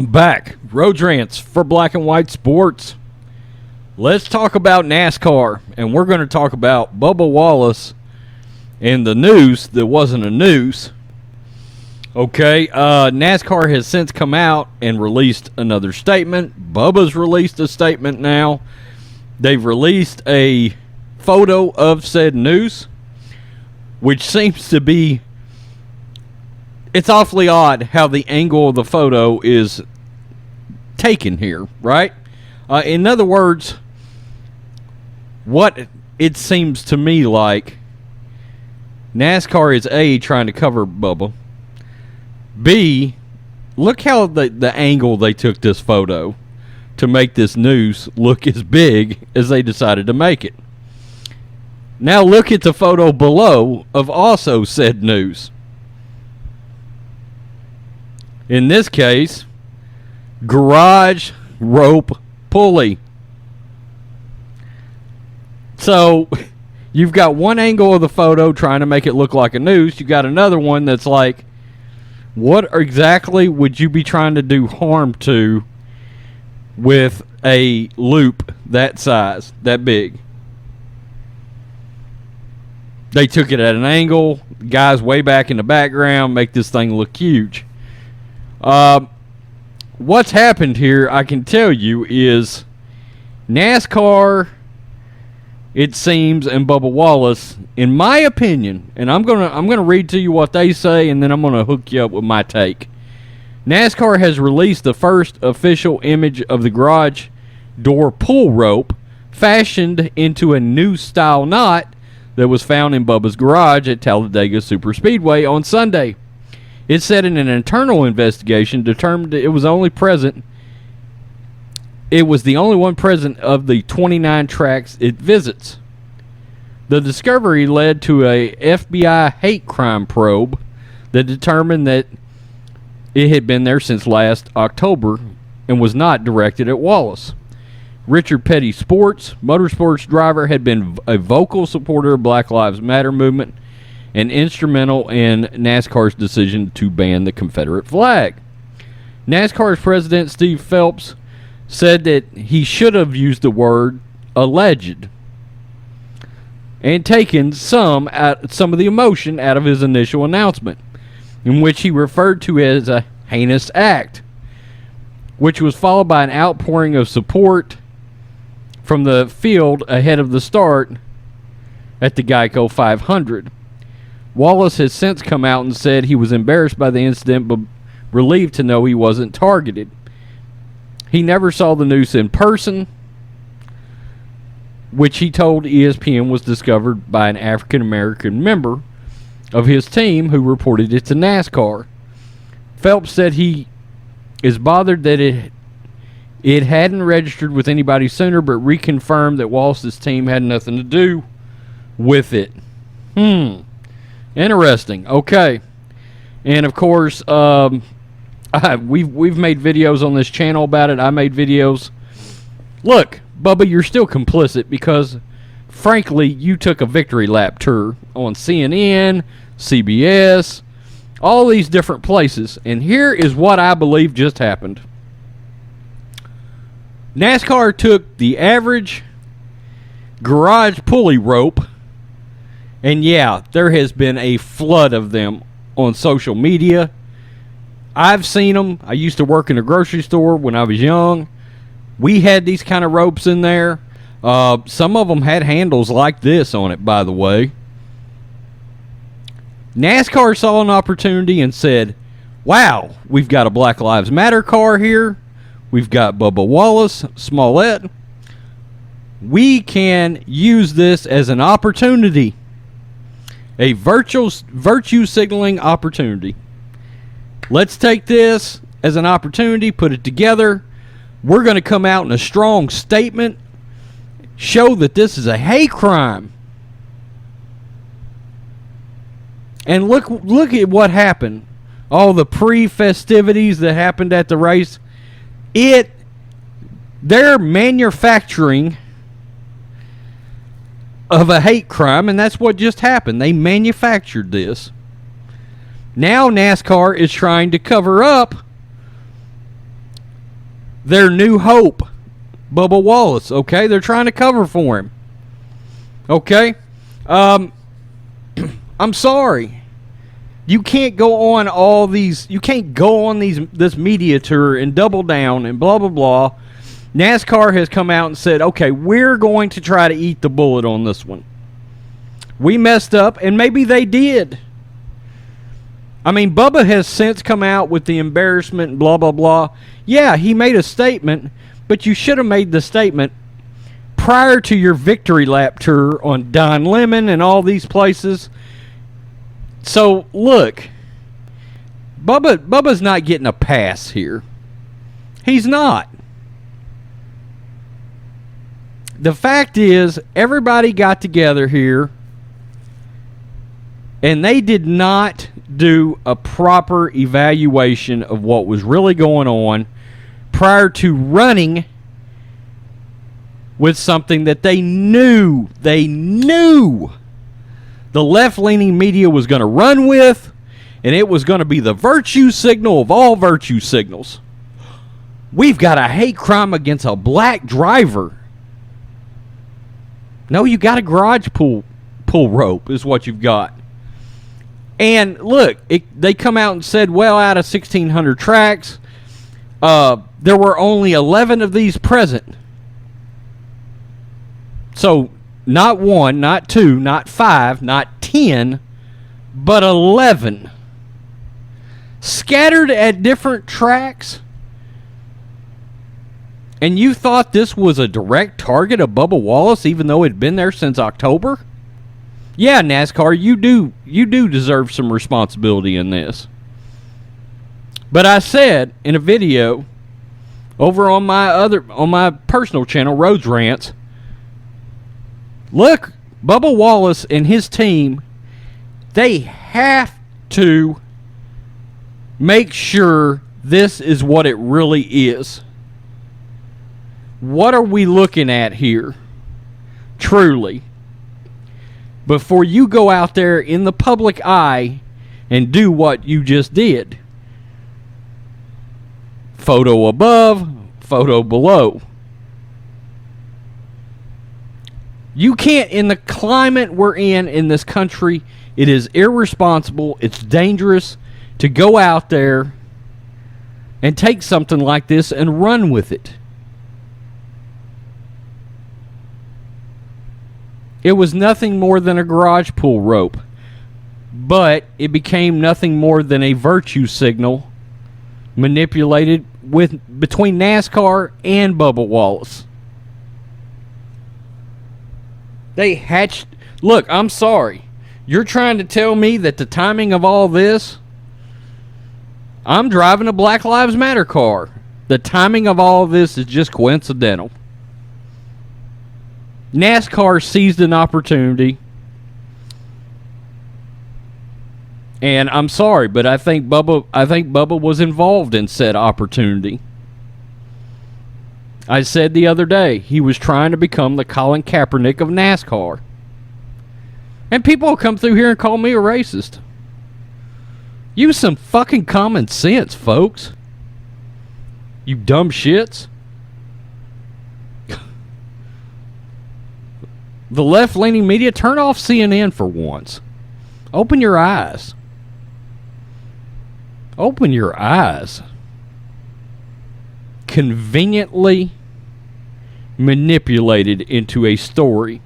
Welcome back. Road Rants for Black and White Sports. Let's talk about NASCAR, and we're going to talk about Bubba Wallace and the news that wasn't a news. Okay, NASCAR has since come out and released another statement. Bubba's released a statement now. They've released a photo of said news, which seems to be... It's awfully odd how the angle of the photo is taken here, right? In other words, what it seems to me like, NASCAR is A, trying to cover Bubba. B, look how the angle they took this photo to make this news look as big as they decided to make it. Now look at the photo below of also said news. In this case, garage rope pulley. So, you've got one angle of the photo trying to make it look like a noose. You got another one that's like, what exactly would you be trying to do harm to with a loop that size, that big? They took it at an angle. Guys way back in the background make this thing look huge. What's happened here, I can tell you, is NASCAR, it seems, and Bubba Wallace, in my opinion, and I'm gonna read to you what they say, and then I'm gonna hook you up with my take. NASCAR has released the first official image of the garage door pull rope, fashioned into a new style knot that was found in Bubba's garage at Talladega Superspeedway on Sunday. It said in an internal investigation determined that it was the only one present of the 29 tracks it visits. The discovery led to a FBI hate crime probe that determined that it had been there since last October and was not directed at Wallace. Richard Petty Sports, motorsports driver, had been a vocal supporter of Black Lives Matter movement and instrumental in NASCAR's decision to ban the Confederate flag. NASCAR's president, Steve Phelps, said that he should have used the word alleged and taken some of the emotion out of his initial announcement, in which he referred to it as a heinous act, which was followed by an outpouring of support from the field ahead of the start at the Geico 500. Wallace has since come out and said he was embarrassed by the incident but relieved to know he wasn't targeted. He never saw the noose in person, which he told ESPN was discovered by an African-American member of his team who reported it to NASCAR. Phelps said he is bothered that it hadn't registered with anybody sooner, but reconfirmed that Wallace's team had nothing to do with it. Interesting. Okay. And of course, we've made videos on this channel about it. I made videos. Look, Bubba, you're still complicit because, frankly, you took a victory lap tour on CNN, CBS, all these different places. And here is what I believe just happened. NASCAR took the average garage pulley rope, and yeah, there has been a flood of them on social media. I've seen them. I used to work in a grocery store when I was young. We had these kind of ropes in there. Some of them had handles like this on it, by the way. NASCAR saw an opportunity and said, wow, we've got a Black Lives Matter car here. We've got Bubba Wallace Smollett. We can use this as an opportunity. A virtue signaling opportunity. Let's take this as an opportunity, put it together. We're going to come out in a strong statement, show that this is a hate crime. And look at what happened. All the pre-festivities that happened at the race. They're manufacturing of a hate crime, and that's what just happened. They manufactured this. Now NASCAR is trying to cover up their new hope, Bubba Wallace, okay? They're trying to cover for him. Okay? I'm sorry. You can't go on this media tour and double down and blah, blah, blah. NASCAR has come out and said, okay, we're going to try to eat the bullet on this one. We messed up, and maybe they did. I mean, Bubba has since come out with the embarrassment and blah, blah, blah. Yeah, he made a statement, but you should have made the statement prior to your victory lap tour on Don Lemon and all these places. So, look, Bubba's not getting a pass here. He's not. The fact is, everybody got together here, and they did not do a proper evaluation of what was really going on prior to running with something that they knew the left-leaning media was going to run with, and it was going to be the virtue signal of all virtue signals. We've got a hate crime against a black driver. No, you got a garage pull rope is what you've got. And look, they come out and said, well, out of 1,600 tracks, there were only 11 of these present. So, not 1, not 2, not 5, not 10, but 11. Scattered at different tracks. And you thought this was a direct target of Bubba Wallace, even though it had been there since October? Yeah, NASCAR, you do deserve some responsibility in this. But I said in a video over on my personal channel, Roads Rants, look, Bubba Wallace and his team, they have to make sure this is what it really is. What are we looking at here? Truly. Before you go out there in the public eye and do what you just did. Photo above, photo below. You can't, in the climate we're in this country, it is irresponsible, it's dangerous to go out there and take something like this and run with it. It was nothing more than a garage pull rope, but it became nothing more than a virtue signal manipulated between NASCAR and Bubba Wallace. They hatched... Look, I'm sorry. You're trying to tell me that the timing of all this... I'm driving a Black Lives Matter car. The timing of all of this is just coincidental. NASCAR seized an opportunity, and I'm sorry, but I think Bubba was involved in said opportunity. I said the other day he was trying to become the Colin Kaepernick of NASCAR, and people will come through here and call me a racist. Use some fucking common sense, folks. You dumb shits. The left-leaning media, turn off CNN for once. Open your eyes. Open your eyes. Conveniently manipulated into a story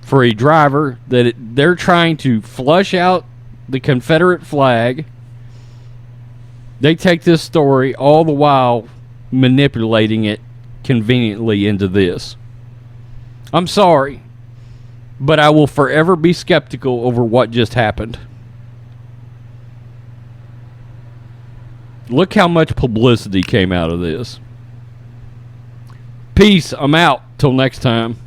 for a driver that they're trying to flush out the Confederate flag. They take this story all the while manipulating it conveniently into this. I'm sorry, but I will forever be skeptical over what just happened. Look how much publicity came out of this. Peace. I'm out. Till next time.